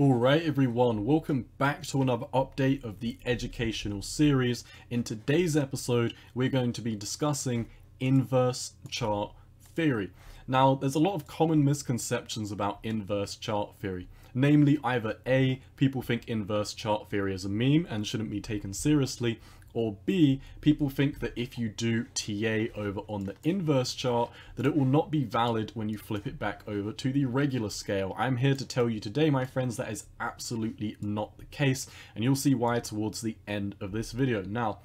Alright everyone, welcome back to another update of the educational series. In today's episode, we're going to be discussing inverse chart theory. Now, there's a lot of common misconceptions about inverse chart theory. Namely, either A, people think inverse chart theory is a meme and shouldn't be taken seriously, or B, people think that if you do TA over on the inverse chart, that it will not be valid when you flip it back over to the regular scale. I'm here to tell you today, my friends, that is absolutely not the case, and you'll see why towards the end of this video. Now,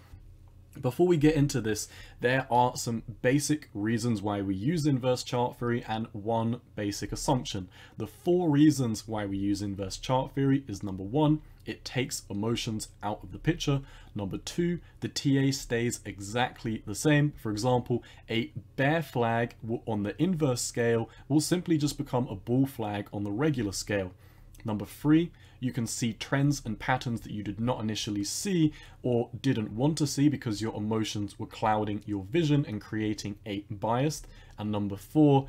before we get into this, there are some basic reasons why we use inverse chart theory and one basic assumption. The 4 reasons why we use inverse chart theory is: number 1, it takes emotions out of the picture. Number 2, the TA stays exactly the same. For example, a bear flag on the inverse scale will simply just become a bull flag on the regular scale. Number 3, you can see trends and patterns that you did not initially see or didn't want to see because your emotions were clouding your vision and creating a bias. And number 4,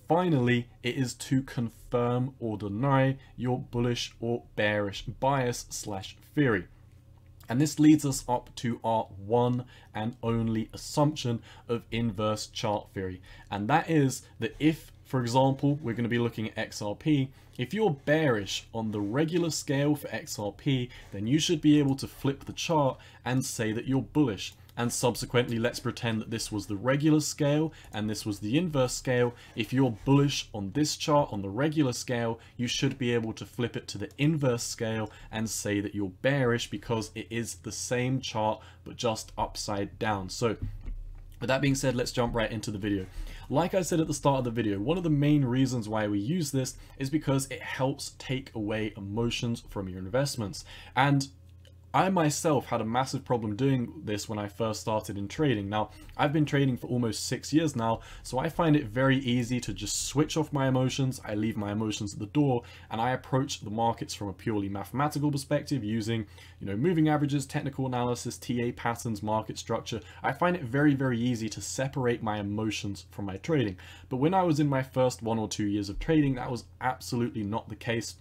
finally, it is to confirm or deny your bullish or bearish bias / theory. And this leads us up to our one and only assumption of inverse chart theory. And that is that if, for example, we're going to be looking at XRP, if you're bearish on the regular scale for XRP, then you should be able to flip the chart and say that you're bullish. And subsequently, let's pretend that this was the regular scale and this was the inverse scale. If you're bullish on this chart on the regular scale, you should be able to flip it to the inverse scale and say that you're bearish because it is the same chart but just upside down. So with that being said, let's jump right into the video. Like I said at the start of the video, one of the main reasons why we use this is because it helps take away emotions from your investments. And I myself had a massive problem doing this when I first started in trading. Now, I've been trading for almost 6 years now, so I find it very easy to just switch off my emotions. I leave my emotions at the door and I approach the markets from a purely mathematical perspective using, moving averages, technical analysis, TA patterns, market structure. I find it very, very easy to separate my emotions from my trading. But when I was in my first 1 or 2 years of trading, that was absolutely not the case.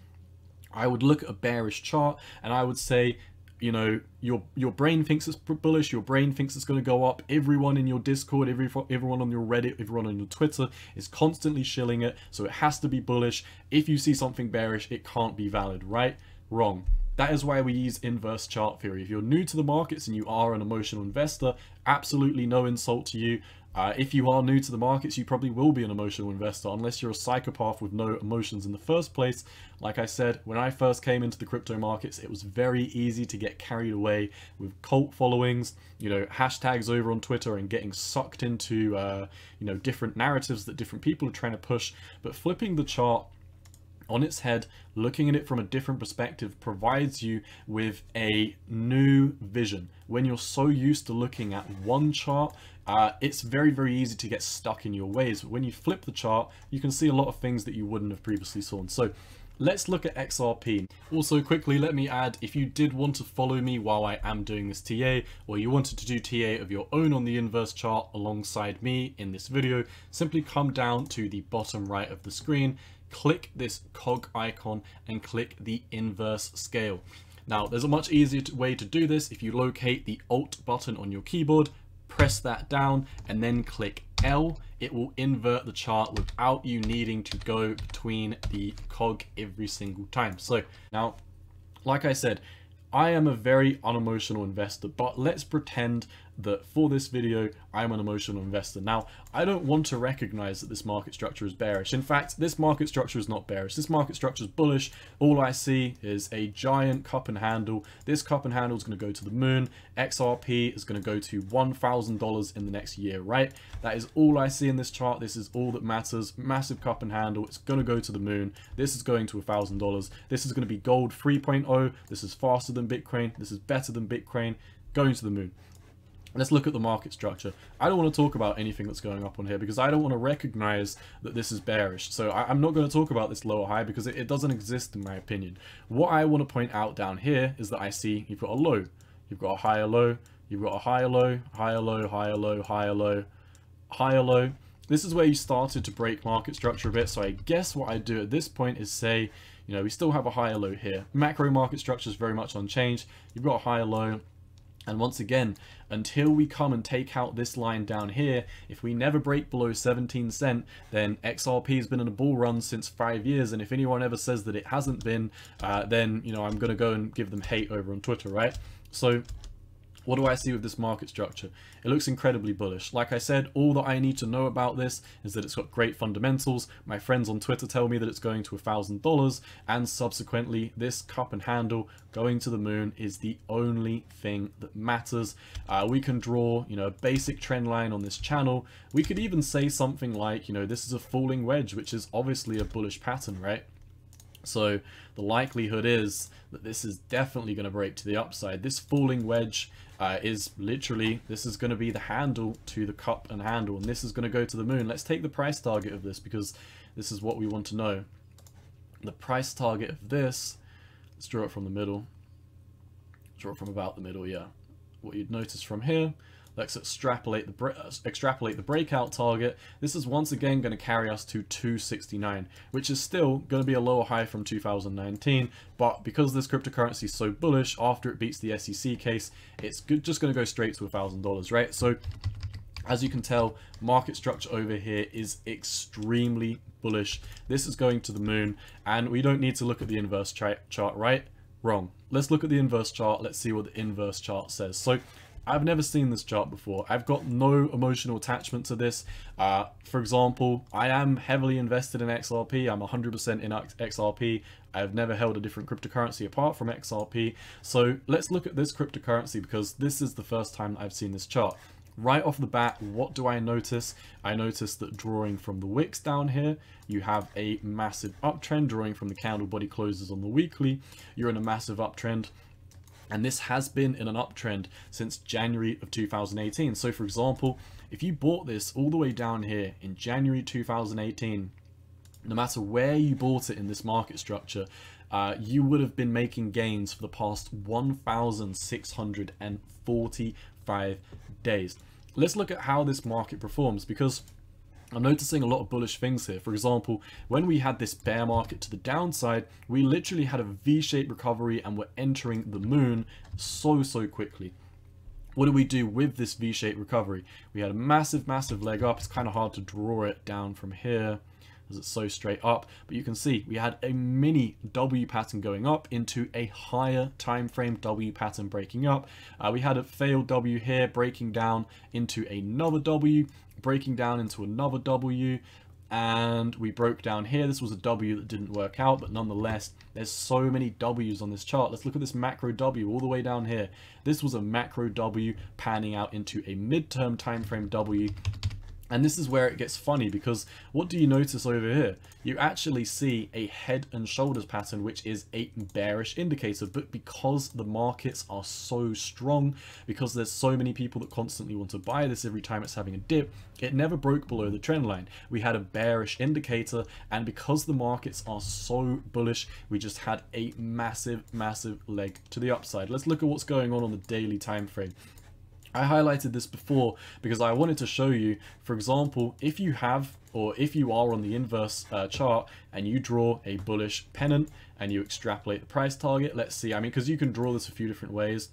I would look at a bearish chart and I would say, your brain thinks it's bullish, your brain thinks it's going to go up. Everyone in your Discord, everyone on your Reddit, everyone on your Twitter is constantly shilling it, so it has to be bullish. If you see something bearish, it can't be valid, right? Wrong. That is why we use inverse chart theory. If you're new to the markets and you are an emotional investor, absolutely no insult to you. If you are new to the markets, you probably will be an emotional investor unless you're a psychopath with no emotions in the first place. Like I said, when I first came into the crypto markets, it was very easy to get carried away with cult followings, hashtags over on Twitter and getting sucked into, different narratives that different people are trying to push. But flipping the chart on its head, looking at it from a different perspective, provides you with a new vision. When you're so used to looking at one chart, it's very, very easy to get stuck in your ways. But when you flip the chart, you can see a lot of things that you wouldn't have previously seen. So let's look at XRP. Also, quickly, let me add, if you did want to follow me while I am doing this TA, or you wanted to do TA of your own on the inverse chart alongside me in this video, simply come down to the bottom right of the screen, click this cog icon and click the inverse scale. Now, there's a much easier way to do this. If you locate the Alt button on your keyboard, press that down and then click L. It will invert the chart without you needing to go between the cog every single time. So now, like I said, I am a very unemotional investor, but let's pretend that for this video, I'm an emotional investor. Now, I don't want to recognize that this market structure is bearish. In fact, this market structure is not bearish. This market structure is bullish. All I see is a giant cup and handle. This cup and handle is going to go to the moon. XRP is going to go to $1,000 in the next year, right? That is all I see in this chart. This is all that matters. Massive cup and handle. It's going to go to the moon. This is going to $1,000. This is going to be gold 3.0. This is faster than Bitcoin. This is better than Bitcoin. Going to the moon. Let's look at the market structure. I don't want to talk about anything that's going up on here because I don't want to recognize that this is bearish. So I'm not going to talk about this lower high because it doesn't exist in my opinion. What I want to point out down here is that I see you've got a low, you've got a higher low, you've got a higher low, higher low, higher low, higher low, higher low. This is where you started to break market structure a bit. So I guess what I do at this point is say, you know, we still have a higher low here. Macro market structure is very much unchanged. You've got a higher low. And once again, until we come and take out this line down here, if we never break below 17 cent, then XRP has been in a bull run since 5 years. And if anyone ever says that it hasn't been, then, you know, I'm going to go and give them hate over on Twitter, right? So what do I see with this market structure? It looks incredibly bullish. Like I said, all that I need to know about this is that it's got great fundamentals. My friends on Twitter tell me that it's going to $1,000, and subsequently this cup and handle going to the moon is the only thing that matters. We can draw, you know, a basic trend line on this channel. We could even say something like, you know, this is a falling wedge, which is obviously a bullish pattern, right? So the likelihood is that this is definitely going to break to the upside. This falling wedge is literally, this is going to be the handle to the cup and handle, and this is going to go to the moon. Let's take the price target of this, because this is what we want to know. The price target of this, let's draw it from the middle. Draw it from about the middle, yeah. What you'd notice from here, let's extrapolate the breakout target. This is once again going to carry us to 269, which is still going to be a lower high from 2019. But because this cryptocurrency is so bullish, after it beats the SEC case, it's just going to go straight to $1,000, right? So as you can tell, market structure over here is extremely bullish. This is going to the moon, and we don't need to look at the inverse chart, right? Wrong. Let's look at the inverse chart. Let's see what the inverse chart says. So I've never seen this chart before. I've got no emotional attachment to this. For example, I am heavily invested in XRP. I'm 100% in XRP. I've never held a different cryptocurrency apart from XRP. So let's look at this cryptocurrency, because this is the first time I've seen this chart. Right off the bat, what do I notice? I notice that drawing from the wicks down here, you have a massive uptrend. Drawing from the candle body closes on the weekly, you're in a massive uptrend. And this has been in an uptrend since January of 2018. So for example, if you bought this all the way down here in January 2018, no matter where you bought it in this market structure, you would have been making gains for the past 1,645 days. Let's look at how this market performs, because I'm noticing a lot of bullish things here. For example, when we had this bear market to the downside, we literally had a V-shaped recovery and we're entering the moon so quickly. What do we do with this V-shaped recovery? We had a massive leg up. It's kind of hard to draw it down from here as it's so straight up, but you can see we had a mini W pattern going up into a higher time frame W pattern breaking up. We had a failed W here breaking down into another W, breaking down into another W, and we broke down here. This was a W that didn't work out, but nonetheless, there's so many W's on this chart. Let's look at this macro W all the way down here. This was a macro W panning out into a midterm time frame W. And this is where it gets funny, because what do you notice over here? You actually see a head and shoulders pattern, which is a bearish indicator. But because the markets are so strong, because there's so many people that constantly want to buy this every time it's having a dip, it never broke below the trend line. We had a bearish indicator, and because the markets are so bullish, we just had a massive leg to the upside. Let's look at what's going on the daily time frame. I highlighted this before because I wanted to show you, for example, if you have, or if you are on the inverse chart and you draw a bullish pennant and you extrapolate the price target, let's see, I mean, because you can draw this a few different ways.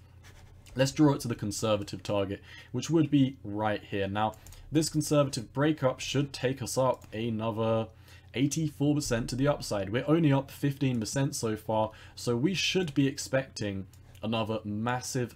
Let's draw it to the conservative target, which would be right here. Now, this conservative breakup should take us up another 84% to the upside. We're only up 15% so far, so we should be expecting another massive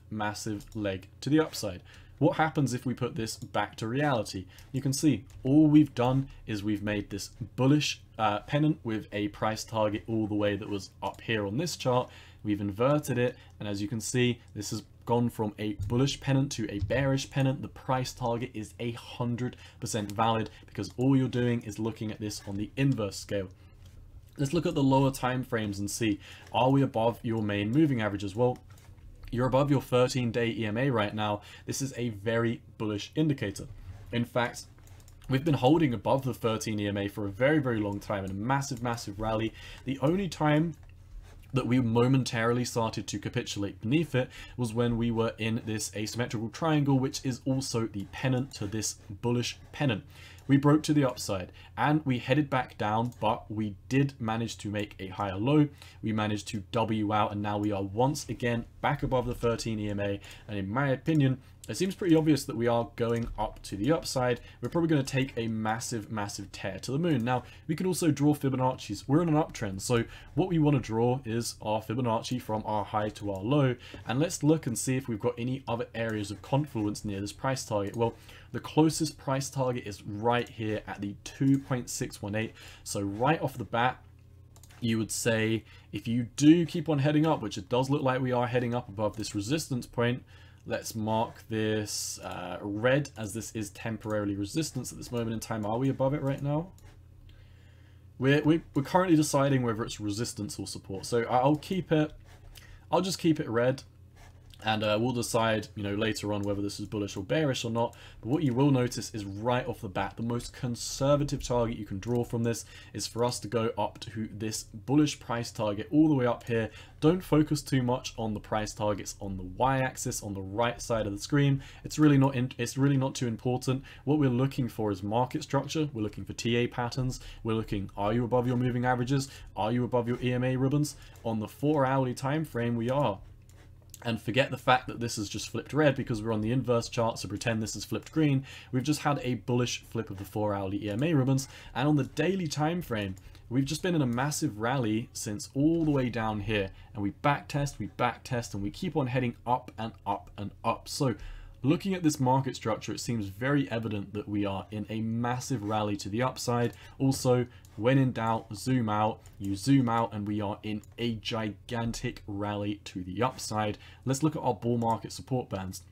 leg to the upside. What happens if we put this back to reality? You can see all we've done is we've made this bullish pennant with a price target all the way that was up here on this chart. We've inverted it, and as you can see, this has gone from a bullish pennant to a bearish pennant. The price target is 100% valid because all you're doing is looking at this on the inverse scale. Let's look at the lower time frames and see, are we above your main moving averages? Well, you're above your 13-day EMA right now. This is a very bullish indicator. In fact, we've been holding above the 13 EMA for a very long time in a massive rally. The only time that we momentarily started to capitulate beneath it was when we were in this asymmetrical triangle, which is also the pennant to this bullish pennant. we broke to the upside and we headed back down, but we did manage to make a higher low. We managed to W out, and now we are once again back above the 13 EMA. And in my opinion, it seems pretty obvious that we are going up to the upside. We're probably going to take a massive tear to the moon. Now, we could also draw Fibonacci's. We're in an uptrend, so what we want to draw is our Fibonacci from our high to our low. And let's look and see if we've got any other areas of confluence near this price target. Well, the closest price target is right here at the 2.618. So right off the bat, you would say if you do keep on heading up, which it does look like we are heading up above this resistance point, let's mark this red, as this is temporarily resistance at this moment in time. Are we above it right now? We're currently deciding whether it's resistance or support. So I'll just keep it red. And we'll decide, you know, later on whether this is bullish or bearish or not. But what you will notice is right off the bat, the most conservative target you can draw from this is for us to go up to this bullish price target all the way up here. Don't focus too much on the price targets on the y-axis on the right side of the screen. It's really not too important. What we're looking for is market structure. We're looking for TA patterns. We're looking, are you above your moving averages? Are you above your EMA ribbons? On the 4-hourly time frame, we are. And forget the fact that this has just flipped red because we're on the inverse chart, so pretend this is flipped green. We've just had a bullish flip of the 4-hourly EMA ribbons, and on the daily time frame, we've just been in a massive rally since all the way down here, and we back test, and we keep on heading up and up and up. So looking at this market structure, it seems very evident that we are in a massive rally to the upside. Also, when in doubt, zoom out. You zoom out and we are in a gigantic rally to the upside. Let's look at our bull market support bands.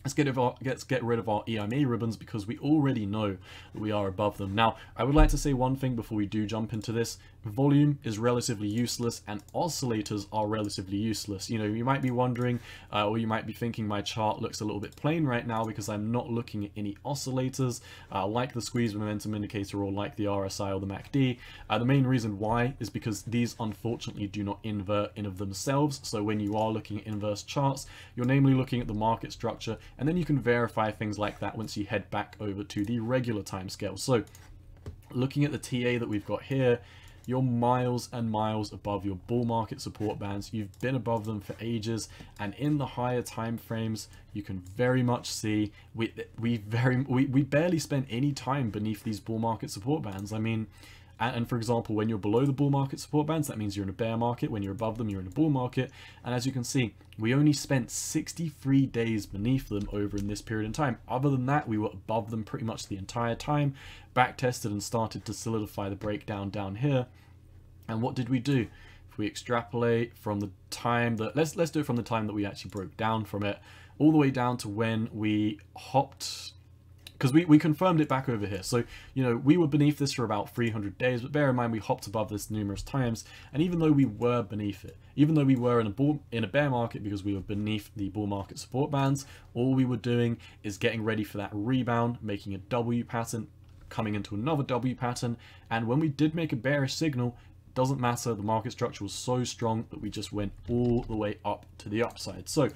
Let's get rid of our EMA ribbons because we already know that we are above them. Now, I would like to say one thing before we do jump into this. Volume is relatively useless and oscillators are relatively useless. You know, you might be wondering, or you might be thinking my chart looks a little bit plain right now because I'm not looking at any oscillators like the squeeze momentum indicator or like the RSI or the MACD. The main reason why is because these unfortunately do not invert in of themselves. So when you are looking at inverse charts, you're namely looking at the market structure, and then you can verify things like that once you head back over to the regular time scale. So looking at the TA that we've got here, you're miles and miles above your bull market support bands. You've been above them for ages, and in the higher time frames you can very much see we barely spent any time beneath these bull market support bands. I mean, and for example, when you're below the bull market support bands, that means you're in a bear market. When you're above them, you're in a bull market. And as you can see, we only spent 63 days beneath them over in this period in time. Other than that, we were above them pretty much the entire time, back tested and started to solidify the breakdown down here. And what did we do? If we extrapolate from the time that, let's do it from the time that we actually broke down from it, all the way down to when we hopped, because we confirmed it back over here. So, you know, we were beneath this for about 300 days, but bear in mind we hopped above this numerous times. And even though we were beneath it, even though we were in a bear market because we were beneath the bull market support bands, all we were doing is getting ready for that rebound, making a W pattern, coming into another W pattern. And when we did make a bearish signal, it doesn't matter, the market structure was so strong that we just went all the way up to the upside. So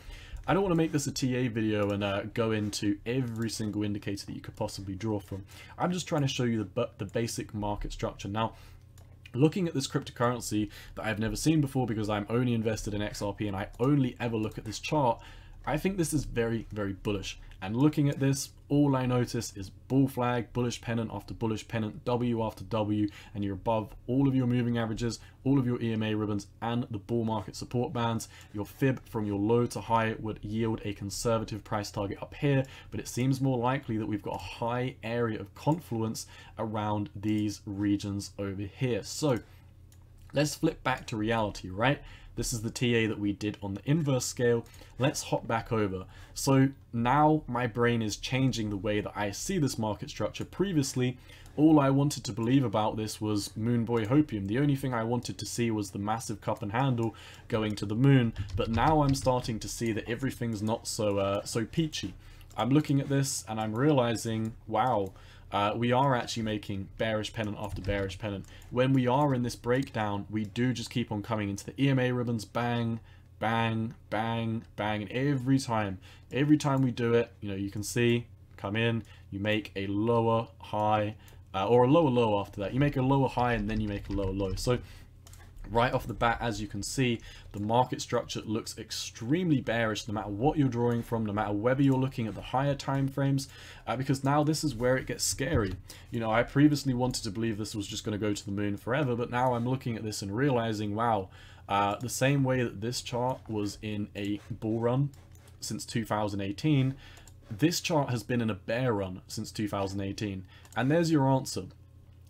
I don't want to make this a TA video and go into every single indicator that you could possibly draw from. I'm just trying to show you the basic market structure. Now, looking at this cryptocurrency that I've never seen before because I'm only invested in XRP and I only ever look at this chart, I think this is very, very bullish. And looking at this, all I notice is bull flag, bullish pennant after bullish pennant, W after W, and you're above all of your moving averages, all of your EMA ribbons, and the bull market support bands. Your fib from your low to high would yield a conservative price target up here, but it seems more likely that we've got a high area of confluence around these regions over here. So let's flip back to reality, right? This is the TA that we did on the inverse scale. Let's hop back over. So now my brain is changing the way that I see this market structure. Previously, all I wanted to believe about this was Moonboy Hopium. The only thing I wanted to see was the massive cup and handle going to the moon. But now I'm starting to see that everything's not so peachy. I'm looking at this and I'm realizing, wow, we are actually making bearish pennant after bearish pennant. When we are in this breakdown, we do just keep on coming into the EMA ribbons, bang, bang, bang, bang, and every time we do it, you know, you can see come in, you make a lower high, or a lower low after that. You make a lower high and then you make a lower low. So right off the bat, as you can see, the market structure looks extremely bearish no matter what you're drawing from, no matter whether you're looking at the higher time frames, because now this is where it gets scary. You know, I previously wanted to believe this was just going to go to the moon forever, but now I'm looking at this and realizing, wow, the same way that this chart was in a bull run since 2018, this chart has been in a bear run since 2018. And there's your answer.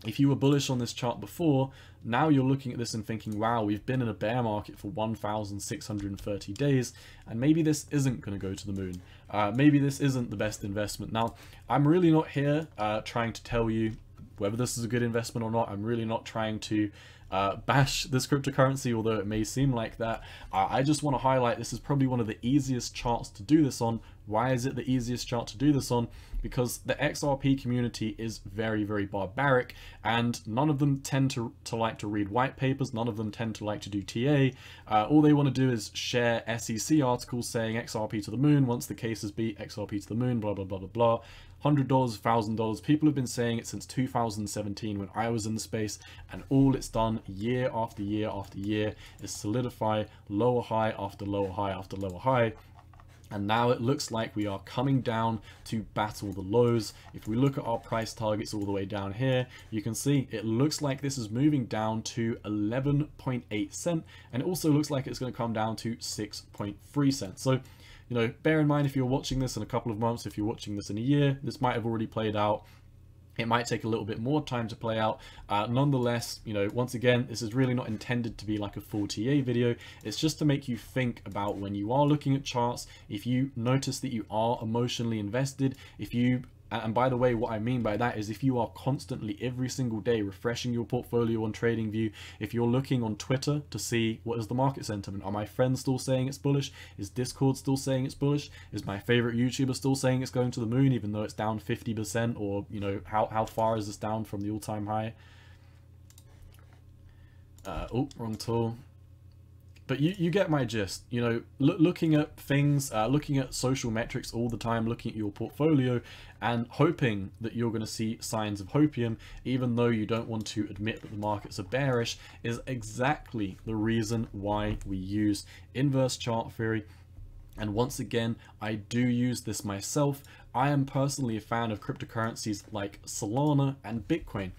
If you were bullish on this chart before, now you're looking at this and thinking, wow, we've been in a bear market for 1,630 days, and maybe this isn't going to go to the moon. Maybe this isn't the best investment. Now, I'm really not here trying to tell you whether this is a good investment or not. I'm really not trying to bash this cryptocurrency, although it may seem like that. I just want to highlight this is probably one of the easiest charts to do this on. Why is it the easiest chart to do this on? Because the XRP community is very, very barbaric, and none of them tend to like to read white papers. None of them tend to like to do TA. All they want to do is share SEC articles saying XRP to the moon once the cases beat XRP to the moon, blah, blah, blah, blah, blah. $100, $1,000. People have been saying it since 2017 when I was in the space, and all it's done year after year after year is solidify lower high after lower high after lower high. And now it looks like we are coming down to battle the lows. If we look at our price targets all the way down here, you can see it looks like this is moving down to 11.8 cent, and it also looks like it's going to come down to 6.3 cents. So, you know, bear in mind, if you're watching this in a couple of months, if you're watching this in a year, this might have already played out. It might take a little bit more time to play out. Nonetheless, you know, once again, this is really not intended to be like a full TA video. It's just to make you think about when you are looking at charts, if you notice that you are emotionally invested, if you, and by the way, what I mean by that is if you are constantly every single day refreshing your portfolio on TradingView, if you're looking on Twitter to see what is the market sentiment, are my friends still saying it's bullish? Is Discord still saying it's bullish? Is my favorite YouTuber still saying it's going to the moon even though it's down 50%? Or, you know, how far is this down from the all-time high? Oh, wrong tool. But you get my gist. You know, looking at things, looking at social metrics all the time, looking at your portfolio and hoping that you're going to see signs of hopium, even though you don't want to admit that the markets are bearish, is exactly the reason why we use inverse chart theory. And once again, I do use this myself. I am personally a fan of cryptocurrencies like Solana and Bitcoin.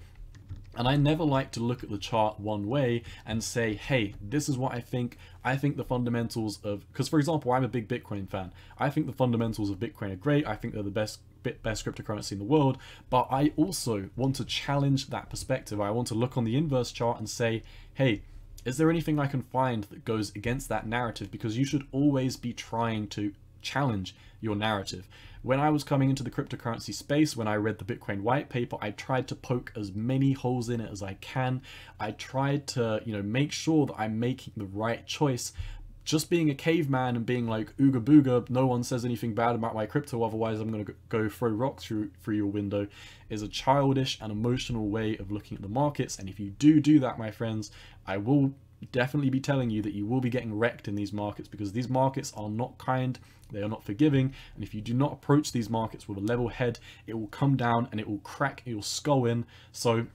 And I never like to look at the chart one way and say, hey, this is what I think. I think the fundamentals of, because for example, I'm a big Bitcoin fan. I think the fundamentals of Bitcoin are great. I think they're the best cryptocurrency in the world. But I also want to challenge that perspective. I want to look on the inverse chart and say, hey, is there anything I can find that goes against that narrative? Because you should always be trying to challenge your narrative. When I was coming into the cryptocurrency space, when I read the Bitcoin white paper, I tried to poke as many holes in it as I can. I tried to, you know, make sure that I'm making the right choice. Just being a caveman and being like, ooga booga, no one says anything bad about my crypto, otherwise I'm going to go throw rocks through your window, is a childish and emotional way of looking at the markets. And if you do that, my friends, I will definitely be telling you that you will be getting wrecked in these markets, because these markets are not kind, they are not forgiving, and if you do not approach these markets with a level head, it will come down and it will crack your skull in. So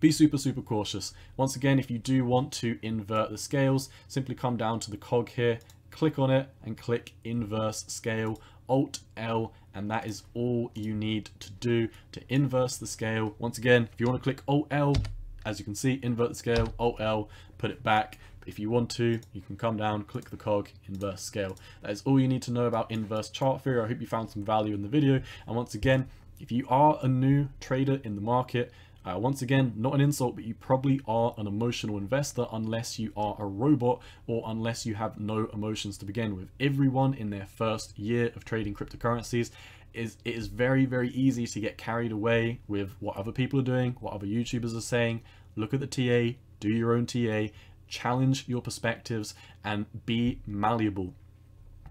be super cautious. Once again, if you do want to invert the scales, simply come down to the cog here, click on it and click inverse scale, Alt L, and that is all you need to do to inverse the scale. Once again, if you want to click Alt L, as you can see, invert the scale, Alt L, put it back. If you want to, you can come down, click the cog, inverse scale. That is all you need to know about inverse chart theory. I hope you found some value in the video. And once again, if you are a new trader in the market, once again, not an insult, but you probably are an emotional investor unless you are a robot or unless you have no emotions to begin with. Everyone in their first year of trading cryptocurrencies, it is very easy to get carried away with what other people are doing, what other YouTubers are saying. Look at the TA, do your own TA, challenge your perspectives, and be malleable.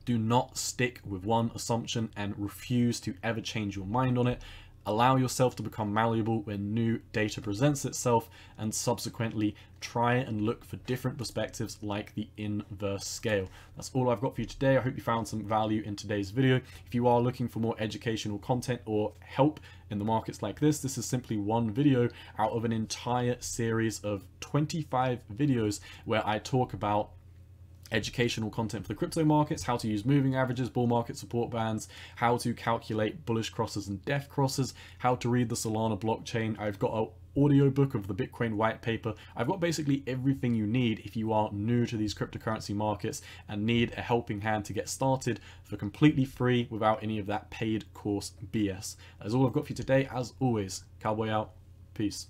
Do not stick with one assumption and refuse to ever change your mind on it. Allow yourself to become malleable when new data presents itself, and subsequently try and look for different perspectives like the inverse scale. That's all I've got for you today. I hope you found some value in today's video. If you are looking for more educational content or help in the markets like this is simply one video out of an entire series of 25 videos where I talk about educational content for the crypto markets, how to use moving averages, bull market support bands, how to calculate bullish crosses and death crosses, how to read the Solana blockchain. I've got an audiobook of the Bitcoin white paper. I've got basically everything you need if you are new to these cryptocurrency markets and need a helping hand to get started for completely free without any of that paid course BS. That's all I've got for you today. As always, cowboy out. Peace.